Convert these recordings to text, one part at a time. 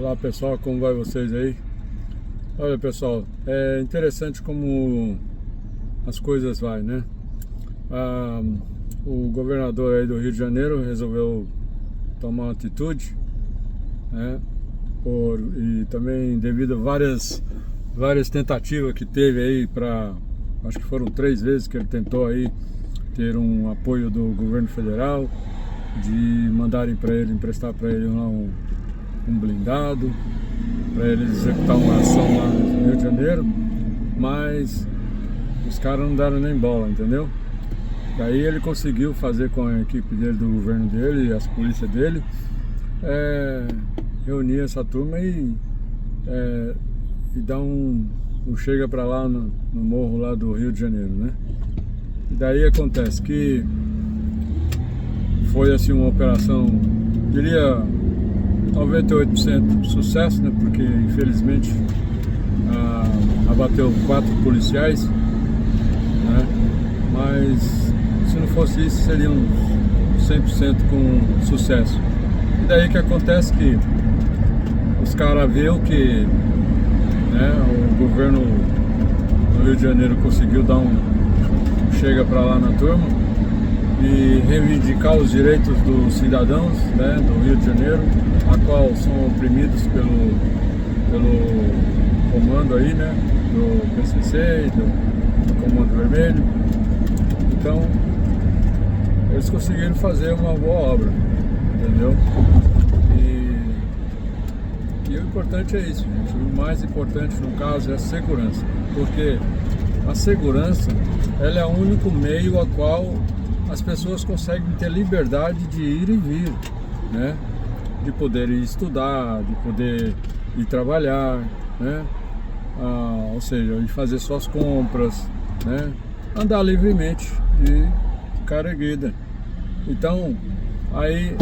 Olá pessoal, como vai vocês aí? Olha pessoal, é interessante como as coisas vai, né? O governador aí do Rio de Janeiro resolveu tomar uma atitude, né? E também devido a várias tentativas que teve aí acho que foram 3 vezes que ele tentou aí ter um apoio do governo federal, de mandarem para ele, emprestar para ele lá um blindado, para ele executar uma ação lá no Rio de Janeiro, mas os caras não deram nem bola, entendeu? Daí ele conseguiu fazer com a equipe dele, do governo dele e as polícias dele, reunir essa turma e dar um chega para lá no morro lá do Rio de Janeiro, né? E daí acontece que foi assim uma operação, diria 98% sucesso, né? Porque infelizmente abateu 4 policiais, né? Mas se não fosse isso seria um 100% com sucesso. E daí que acontece que os caras viram que, né, o governo do Rio de Janeiro conseguiu dar chega para lá na turma e reivindicar os direitos dos cidadãos, né, do Rio de Janeiro, a qual são oprimidos pelo comando aí, né, do PCC e do Comando Vermelho. Então eles conseguiram fazer uma boa obra, entendeu? E o importante é isso, gente. O mais importante no caso é a segurança, porque a segurança, ela é o único meio a qual as pessoas conseguem ter liberdade de ir e vir, né? De poder ir estudar, de poder ir trabalhar, né? Ou seja, ir fazer suas compras, né? Andar livremente e ficar erguida. Então, aí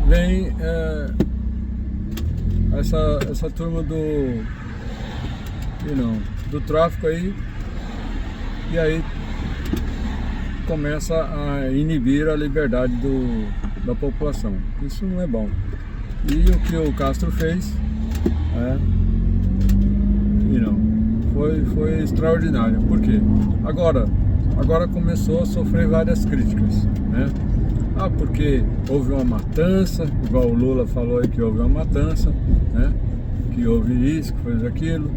vem essa turma do tráfico aí, e aí começa a inibir a liberdade da população. Isso não é bom. E o que o Castro fez foi extraordinário. Por quê? Agora começou a sofrer várias críticas, né? Porque houve uma matança, igual o Lula falou aí que houve uma matança, né? Que houve isso, que fez aquilo,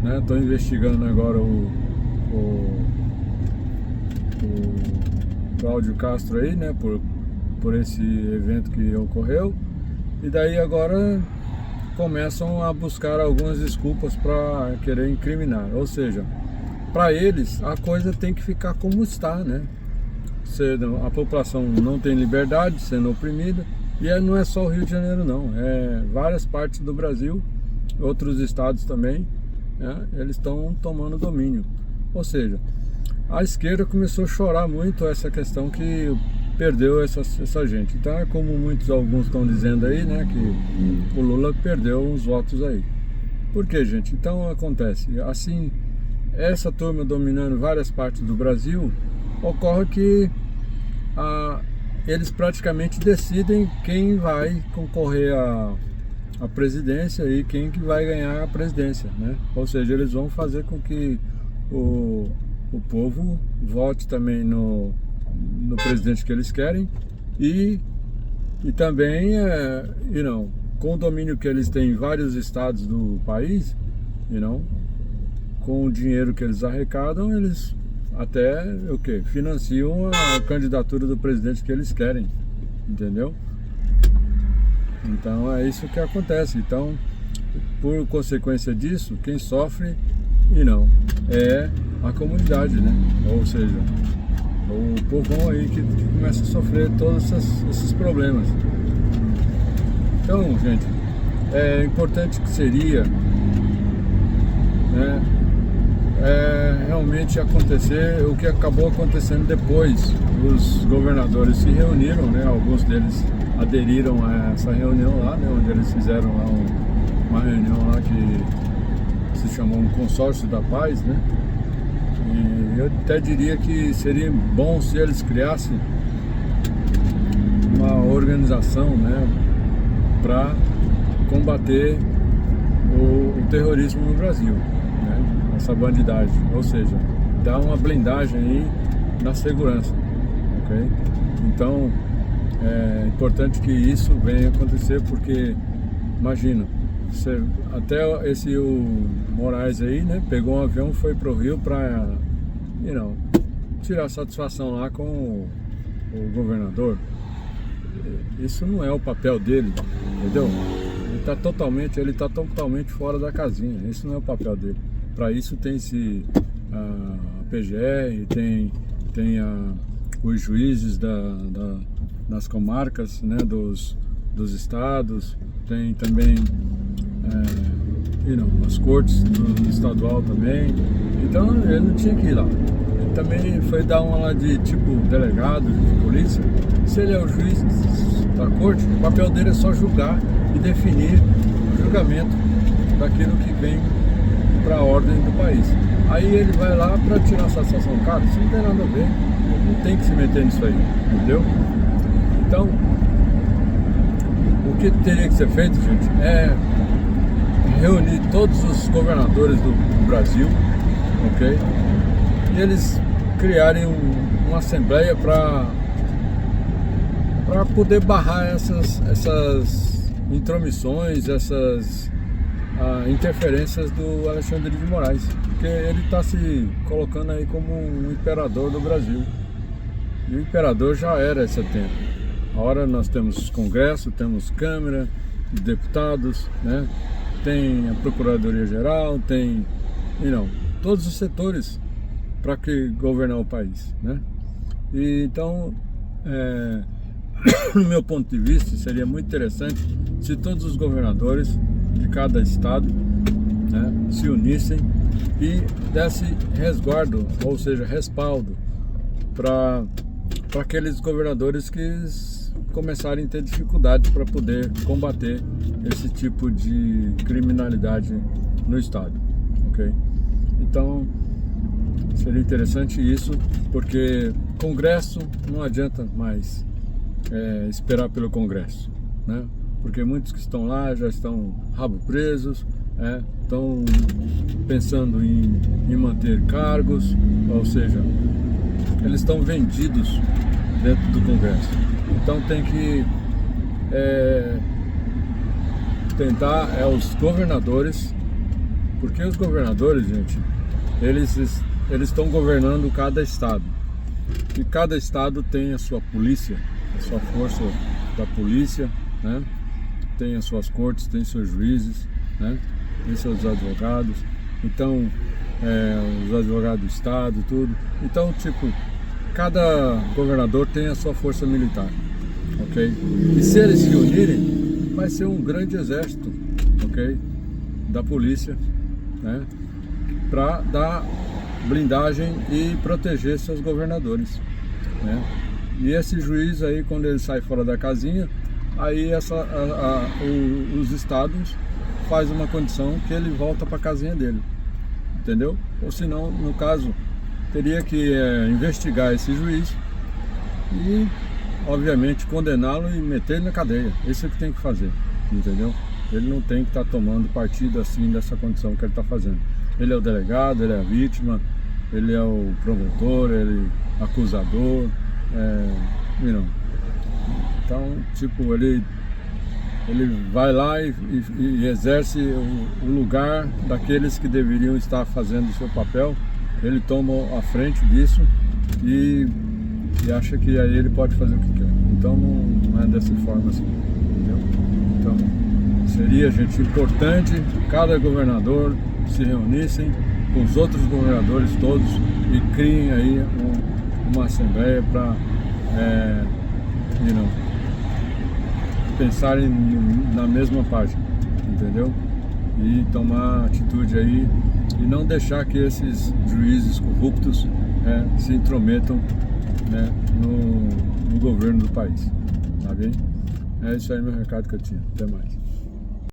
né? Estou investigando agora o Cláudio Castro aí, né? Por esse evento que ocorreu. E daí agora começam a buscar algumas desculpas para querer incriminar. Ou seja, para eles a coisa tem que ficar como está, né? A população não tem liberdade, sendo oprimida, e não é só o Rio de Janeiro não, várias partes do Brasil, outros estados também, né? Eles estão tomando domínio. Ou seja, a esquerda começou a chorar muito essa questão que perdeu essa gente. Então é como alguns estão dizendo aí, né, que o Lula perdeu uns votos aí. Por quê, gente? Então acontece, assim, essa turma dominando várias partes do Brasil, ocorre que eles praticamente decidem quem vai concorrer à presidência e quem que vai ganhar a presidência, né? Ou seja, eles vão fazer com que o povo vote também no presidente que eles querem e também, com o domínio que eles têm em vários estados do país, com o dinheiro que eles arrecadam, eles até financiam a candidatura do presidente que eles querem, entendeu? Então é isso que acontece. Então, por consequência disso, quem sofre é a comunidade, né? Ou seja, o povão aí que começa a sofrer todos esses problemas. Então, gente, é importante que seria, né, realmente acontecer o que acabou acontecendo depois. Os governadores se reuniram, né? Alguns deles aderiram a essa reunião lá, né? Onde eles fizeram lá uma reunião lá que se chamou um consórcio da paz, né? E eu até diria que seria bom se eles criassem uma organização, né, para combater o terrorismo no Brasil, né? Essa bandidagem, ou seja, dá uma blindagem aí na segurança, ok? Então é importante que isso venha acontecer, porque imagina, até esse o Moraes aí, né, pegou um avião, foi pro Rio para, tirar satisfação lá com o governador. Isso não é o papel dele, entendeu? Ele tá totalmente fora da casinha. Isso não é o papel dele. Para isso tem-se a PGR, tem os juízes das comarcas, né, dos estados, tem também as cortes do estadual também. Então ele não tinha que ir lá. Ele também foi dar uma lá de tipo delegado de polícia. Se ele é o juiz da corte, o papel dele é só julgar e definir o julgamento daquilo que vem para a ordem do país. Aí ele vai lá para tirar satisfação. Cara, isso não tem nada a ver. Ele não tem que se meter nisso aí, entendeu? Então, o que teria que ser feito, gente, é reunir todos os governadores do Brasil, ok? E eles criarem uma assembleia para poder barrar essas intromissões, essas interferências do Alexandre de Moraes, porque ele está se colocando aí como um imperador do Brasil. E o imperador já era esse tempo. Agora nós temos Congresso, temos Câmara, deputados, né? Tem a Procuradoria-Geral, tem todos os setores para que governar o país, né? E então, no meu ponto de vista, seria muito interessante se todos os governadores de cada estado, né, se unissem e dessem resguardo, ou seja, respaldo para aqueles governadores que começarem a ter dificuldade para poder combater esse tipo de criminalidade no estado, ok? Então seria interessante isso, porque Congresso não adianta mais esperar pelo Congresso, né? Porque muitos que estão lá já estão rabo presos, estão pensando em manter cargos, ou seja, eles estão vendidos dentro do Congresso. Então tem que tentar os governadores, porque os governadores, gente, eles estão governando cada estado. E cada estado tem a sua polícia, a sua força da polícia, né? Tem as suas cortes, tem seus juízes, né? Tem seus advogados. Então, os advogados do estado, tudo. Então, tipo, cada governador tem a sua força militar, ok? E se eles se unirem, vai ser um grande exército, ok? Da polícia, né? Para dar blindagem e proteger seus governadores, né? E esse juiz aí, quando ele sai fora da casinha, aí os estados faz uma condição que ele volta para a casinha dele, entendeu? Ou senão, no caso, teria que investigar esse juiz e, obviamente, condená-lo e meter ele na cadeia. Isso é o que tem que fazer, entendeu? Ele não tem que estar tomando partido assim dessa condição que ele está fazendo. Ele é o delegado, ele é a vítima, ele é o promotor, ele é acusador, Então, tipo, ele vai lá e exerce o lugar daqueles que deveriam estar fazendo o seu papel. Ele toma a frente disso e acha que aí ele pode fazer o que quer. Então não é dessa forma assim, entendeu? Então seria, gente, importante cada governador se reunissem com os outros governadores todos e criem aí uma assembleia para pensarem na mesma página, entendeu? E tomar atitude aí e não deixar que esses juízes corruptos se intrometam, né, no governo do país, tá bem? É isso aí, meu recado que eu tinha. Até mais.